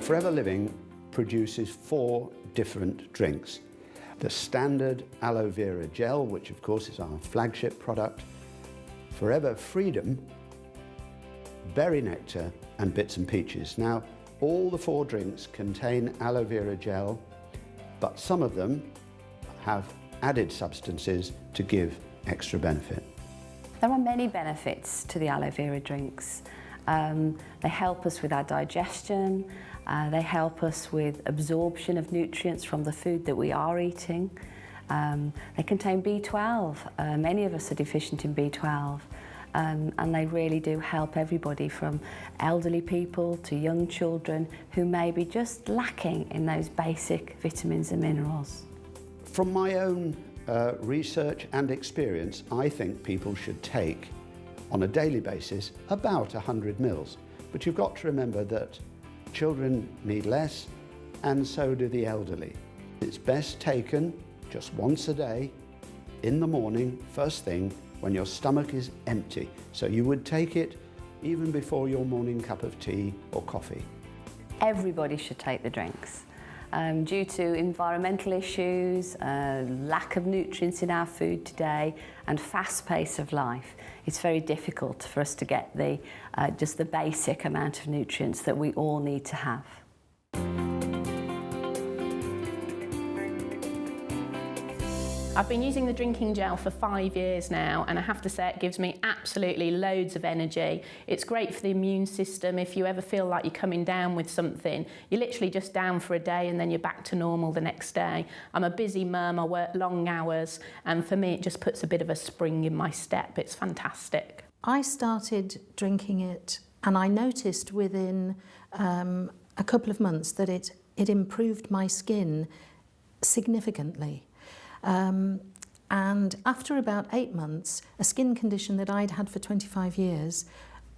Forever Living produces 4 different drinks. The standard Aloe Vera gel, which of course is our flagship product, Forever Freedom, Berry Nectar and Bits and Peaches. Now, all the 4 drinks contain aloe vera gel, but some of them have added substances to give extra benefit. There are many benefits to the aloe vera drinks. They help us with our digestion, they help us with absorption of nutrients from the food that we are eating. They contain B12. Many of us are deficient in B12. And they really do help everybody from elderly people to young children who may be just lacking in those basic vitamins and minerals. From my own research and experience, I think people should take on a daily basis about 100 mils. But you've got to remember that children need less, and so do the elderly. It's best taken just once a day, in the morning, first thing, when your stomach is empty. So you would take it even before your morning cup of tea or coffee. Everybody should take the drinks. Due to environmental issues, lack of nutrients in our food today, and fast pace of life, it's very difficult for us to get just the basic amount of nutrients that we all need to have. I've been using the drinking gel for 5 years now, and I have to say it gives me absolutely loads of energy. It's great for the immune system. If you ever feel like you're coming down with something, you're literally just down for a day and then you're back to normal the next day. I'm a busy mum, I work long hours, and for me it just puts a bit of a spring in my step. It's fantastic. I started drinking it and I noticed within a couple of months that it improved my skin significantly. And after about 8 months, a skin condition that I'd had for 25 years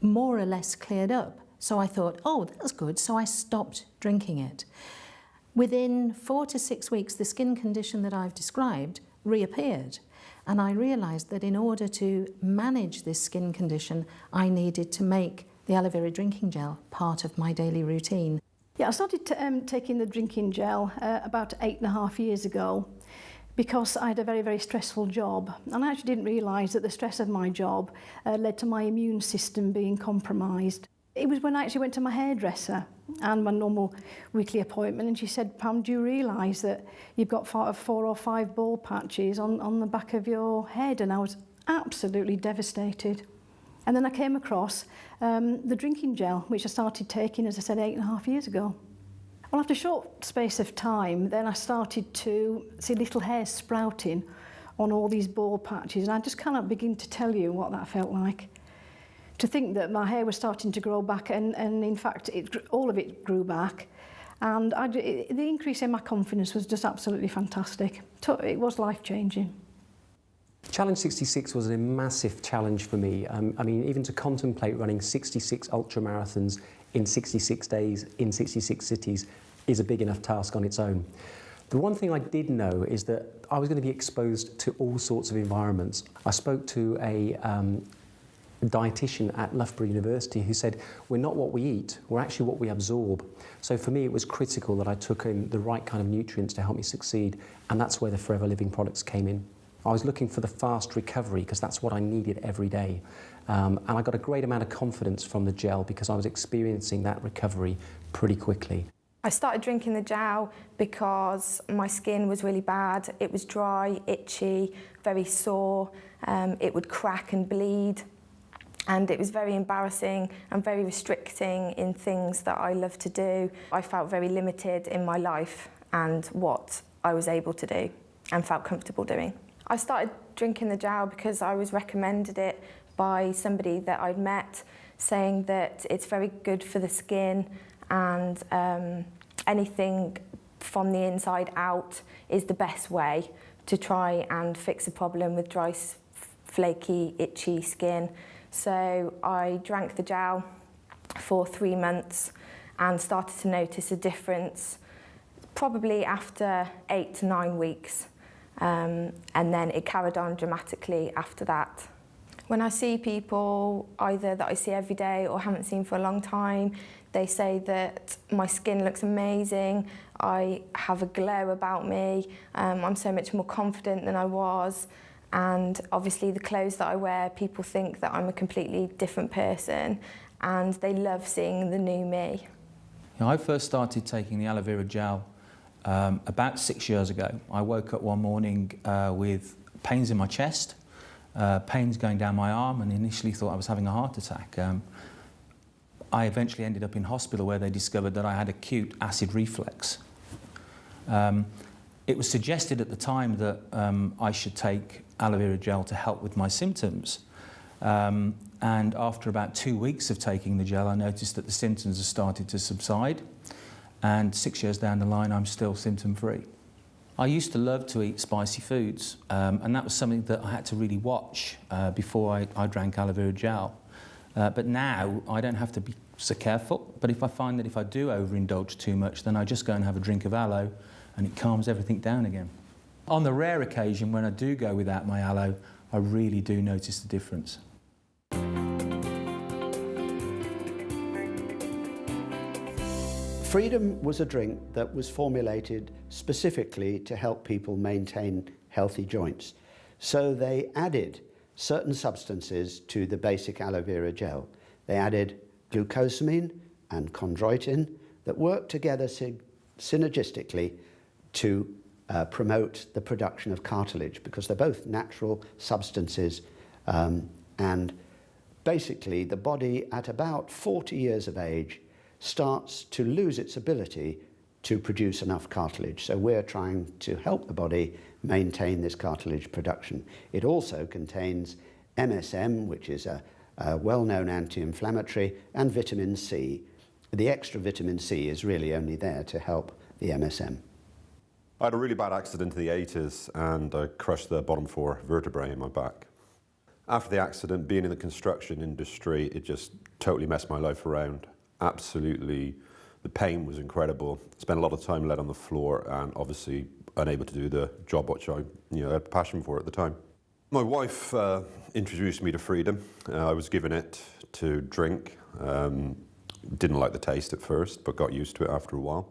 more or less cleared up. So I thought, oh, that's good, so I stopped drinking it. Within 4 to 6 weeks, the skin condition that I've described reappeared. And I realised that in order to manage this skin condition, I needed to make the aloe vera drinking gel part of my daily routine. Yeah, I started taking the drinking gel about 8.5 years ago, because I had a very, very stressful job. And I actually didn't realise that the stress of my job led to my immune system being compromised. It was when I actually went to my hairdresser and my normal weekly appointment, and she said, Pam, do you realise that you've got 4 or 5 bald patches on the back of your head? And I was absolutely devastated. And then I came across the drinking gel, which I started taking, as I said, 8.5 years ago. Well, after a short space of time, then I started to see little hairs sprouting on all these bald patches, and I just cannot begin to tell you what that felt like. To think that my hair was starting to grow back, and in fact, all of it grew back, and the increase in my confidence was just absolutely fantastic. It was life-changing. Challenge 66 was a massive challenge for me. I mean, even to contemplate running 66 ultramarathons in 66 days, in 66 cities, is a big enough task on its own. The one thing I did know is that I was going to be exposed to all sorts of environments. I spoke to a dietitian at Loughborough University who said, we're not what we eat, we're actually what we absorb. So for me, it was critical that I took in the right kind of nutrients to help me succeed, and that's where the Forever Living products came in. I was looking for the fast recovery because that's what I needed every day. And I got a great amount of confidence from the gel because I was experiencing that recovery pretty quickly. I started drinking the gel because my skin was really bad. It was dry, itchy, very sore. It would crack and bleed. And it was very embarrassing and very restricting in things that I love to do. I felt very limited in my life and what I was able to do and felt comfortable doing. I started drinking the gel because I was recommended it by somebody that I'd met, saying that it's very good for the skin, and anything from the inside out is the best way to try and fix a problem with dry, flaky, itchy skin. So I drank the gel for 3 months and started to notice a difference probably after 8 to 9 weeks. And then it carried on dramatically after that. When I see people either that I see every day or haven't seen for a long time, they say that my skin looks amazing, I have a glow about me, I'm so much more confident than I was, and obviously the clothes that I wear, people think that I'm a completely different person, and they love seeing the new me. I first started taking the aloe vera gel about 6 years ago. I woke up one morning with pains in my chest, pains going down my arm, and initially thought I was having a heart attack. I eventually ended up in hospital where they discovered that I had acute acid reflux. It was suggested at the time that I should take aloe vera gel to help with my symptoms. And after about 2 weeks of taking the gel, I noticed that the symptoms had started to subside. And 6 years down the line, I'm still symptom-free. I used to love to eat spicy foods, and that was something that I had to really watch before I drank aloe vera gel. But now I don't have to be so careful, but if I find that if I do overindulge too much, then I just go and have a drink of aloe and it calms everything down again. On the rare occasion when I do go without my aloe, I really do notice the difference. Freedom was a drink that was formulated specifically to help people maintain healthy joints. So they added certain substances to the basic aloe vera gel. They added glucosamine and chondroitin that work together synergistically to promote the production of cartilage, because they're both natural substances, and basically the body at about 40 years of age starts to lose its ability to produce enough cartilage. So we're trying to help the body maintain this cartilage production. It also contains MSM, which is a well-known anti-inflammatory, and vitamin C. The extra vitamin C is really only there to help the MSM. I had a really bad accident in the 80s and I crushed the bottom 4 vertebrae in my back. After the accident, being in the construction industry, it just totally messed my life around. Absolutely, the pain was incredible. Spent a lot of time laid on the floor and obviously unable to do the job which I had a passion for at the time. My wife introduced me to Freedom. I was given it to drink. Didn't like the taste at first, but got used to it after a while.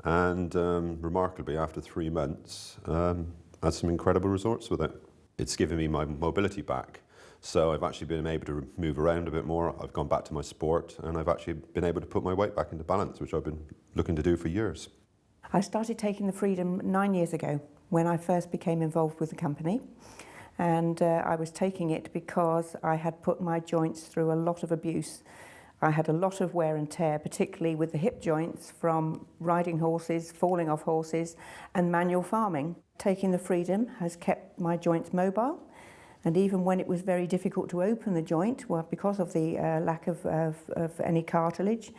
And remarkably, after 3 months, had some incredible results with it. It's given me my mobility back. So I've actually been able to move around a bit more. I've gone back to my sport, and I've actually been able to put my weight back into balance, which I've been looking to do for years. I started taking the Freedom 9 years ago when I first became involved with the company. And I was taking it because I had put my joints through a lot of abuse. I had a lot of wear and tear, particularly with the hip joints from riding horses, falling off horses, and manual farming. Taking the Freedom has kept my joints mobile, and even when it was very difficult to open the joint, well, because of the lack of any cartilage,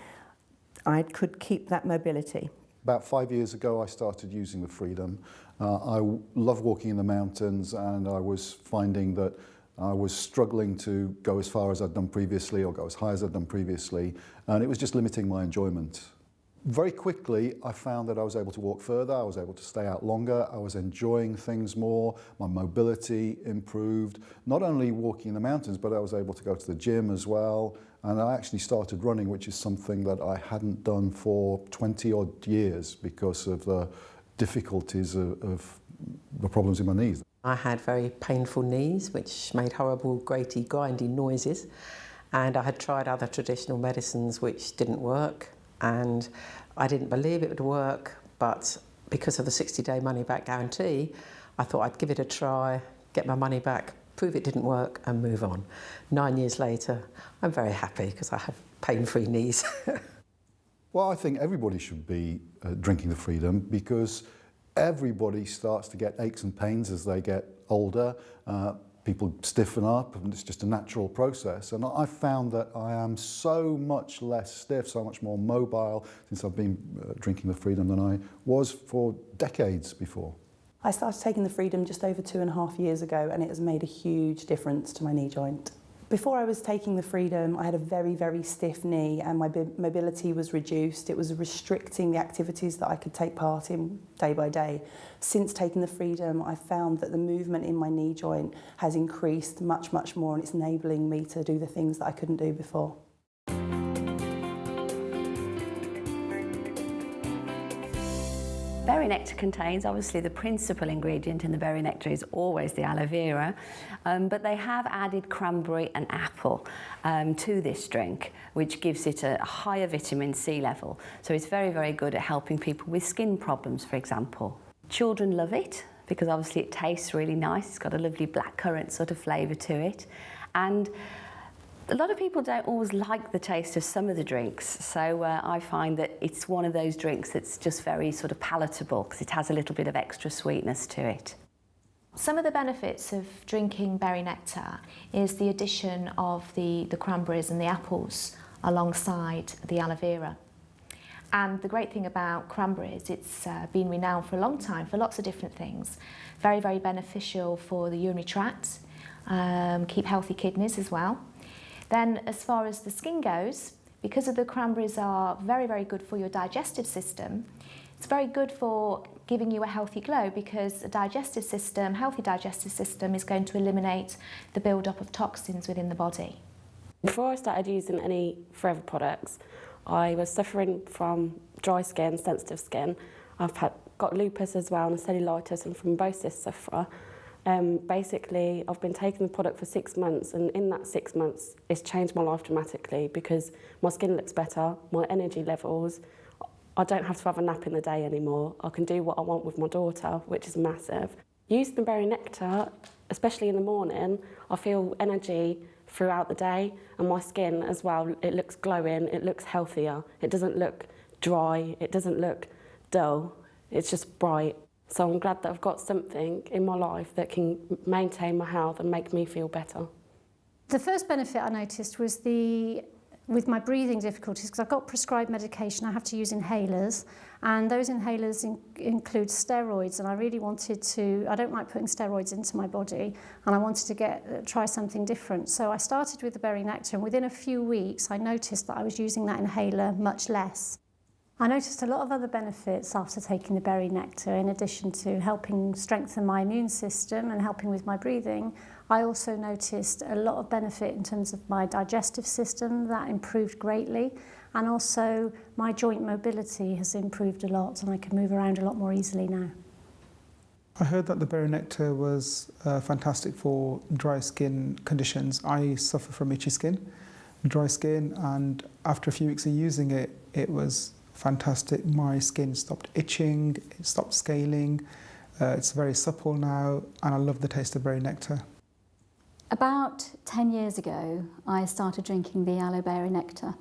I could keep that mobility. About 5 years ago, I started using the Freedom. I love walking in the mountains, and I was finding that I was struggling to go as far as I'd done previously or go as high as I'd done previously, and it was just limiting my enjoyment. Very quickly, I found that I was able to walk further, I was able to stay out longer, I was enjoying things more, my mobility improved. Not only walking in the mountains, but I was able to go to the gym as well, and I actually started running, which is something that I hadn't done for 20-odd years because of the difficulties of the problems in my knees. I had very painful knees, which made horrible, graty, grindy noises. And I had tried other traditional medicines which didn't work. And I didn't believe it would work, but because of the 60-day money-back guarantee, I thought I'd give it a try, get my money back, prove it didn't work, and move on. 9 years later, I'm very happy because I have pain-free knees. Well, I think everybody should be drinking the Freedom because everybody starts to get aches and pains as they get older. People stiffen up, and it's just a natural process. And I've found that I am so much less stiff, so much more mobile since I've been drinking the Freedom than I was for decades before. I started taking the Freedom just over 2.5 years ago, and it has made a huge difference to my knee joint. Before I was taking the Freedom, I had a very, very stiff knee and my mobility was reduced. It was restricting the activities that I could take part in day by day. Since taking the Freedom, I found that the movement in my knee joint has increased much, much more, and it's enabling me to do the things that I couldn't do before. Berry nectar contains, obviously the principal ingredient in the berry nectar is always the aloe vera, but they have added cranberry and apple to this drink, which gives it a higher vitamin C level. So it's very, very good at helping people with skin problems, for example. Children love it because obviously it tastes really nice. It's got a lovely blackcurrant sort of flavour to it. And a lot of people don't always like the taste of some of the drinks, so I find that it's one of those drinks that's just very sort of palatable because it has a little bit of extra sweetness to it. Some of the benefits of drinking berry nectar is the addition of the cranberries and the apples alongside the aloe vera. And the great thing about cranberries, it's been renowned for a long time for lots of different things. Very, very beneficial for the urinary tract, keep healthy kidneys as well. Then as far as the skin goes, because the cranberries are very, very good for your digestive system, it's very good for giving you a healthy glow because a digestive system, healthy digestive system is going to eliminate the build-up of toxins within the body. Before I started using any Forever products, I was suffering from dry skin, sensitive skin. I've got lupus as well and cellulitis and thrombosis sufferer. Basically, I've been taking the product for 6 months, and in that 6 months, it's changed my life dramatically because my skin looks better, my energy levels. I don't have to have a nap in the day anymore. I can do what I want with my daughter, which is massive. Using the berry nectar, especially in the morning, I feel energy throughout the day, and my skin as well, it looks glowing, it looks healthier. It doesn't look dry, it doesn't look dull, it's just bright. So I'm glad that I've got something in my life that can maintain my health and make me feel better. The first benefit I noticed was with my breathing difficulties, because I've got prescribed medication, I have to use inhalers, and those inhalers include steroids, and I really wanted to, I don't like putting steroids into my body, and I wanted to try something different. So I started with the berry nectar, and within a few weeks I noticed that I was using that inhaler much less. I noticed a lot of other benefits after taking the berry nectar. In addition to helping strengthen my immune system and helping with my breathing, I also noticed a lot of benefit in terms of my digestive system. That improved greatly, and also my joint mobility has improved a lot, and I can move around a lot more easily now. I heard that the berry nectar was fantastic for dry skin conditions. I suffer from itchy skin, dry skin, and after a few weeks of using it, it was fantastic. My skin stopped itching, it stopped scaling, it's very supple now, and I love the taste of berry nectar. About 10 years ago, I started drinking the aloe berry nectar,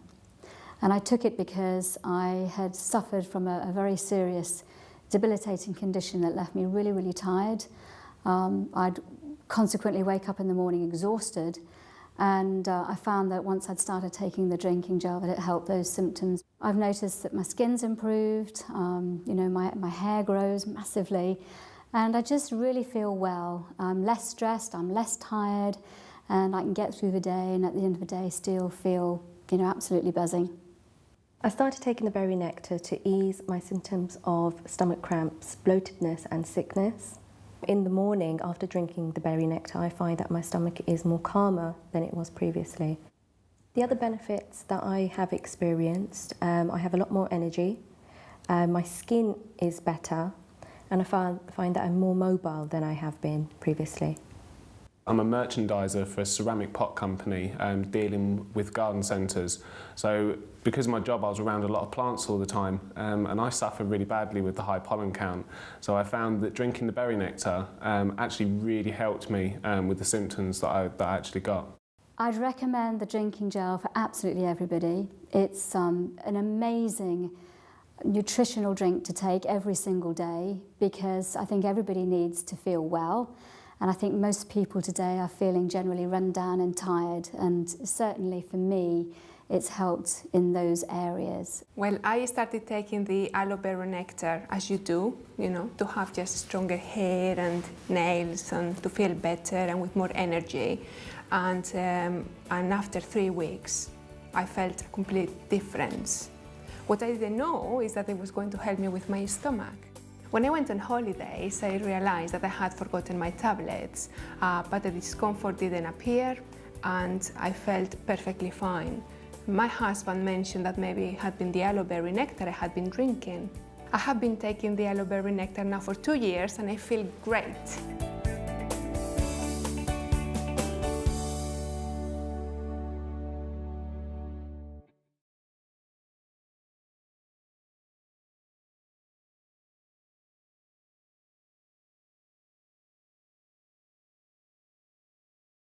and I took it because I had suffered from a very serious debilitating condition that left me really, really tired. I'd consequently wake up in the morning exhausted, and I found that once I'd started taking the drinking gel that it helped those symptoms. I've noticed that my skin's improved, you know, my hair grows massively, and I just really feel well. I'm less stressed, I'm less tired, and I can get through the day, and at the end of the day still feel, you know, absolutely buzzing. I started taking the berry nectar to ease my symptoms of stomach cramps, bloatedness and sickness. In the morning, after drinking the berry nectar, I find that my stomach is more calmer than it was previously. The other benefits that I have experienced, I have a lot more energy, my skin is better, and I find that I'm more mobile than I have been previously. I'm a merchandiser for a ceramic pot company dealing with garden centres. So because of my job I was around a lot of plants all the time and I suffered really badly with the high pollen count. So I found that drinking the berry nectar actually really helped me with the symptoms that I actually got. I'd recommend the drinking gel for absolutely everybody. It's an amazing nutritional drink to take every single day because I think everybody needs to feel well. And I think most people today are feeling generally run down and tired, and certainly for me it's helped in those areas. Well, I started taking the aloe vera nectar as you do, you know, to have just stronger hair and nails and to feel better and with more energy. and after 3 weeks I felt a complete difference. What I didn't know is that it was going to help me with my stomach. When I went on holidays, I realized that I had forgotten my tablets, but the discomfort didn't appear and I felt perfectly fine. My husband mentioned that maybe it had been the aloe berry nectar I had been drinking. I have been taking the aloe berry nectar now for 2 years and I feel great.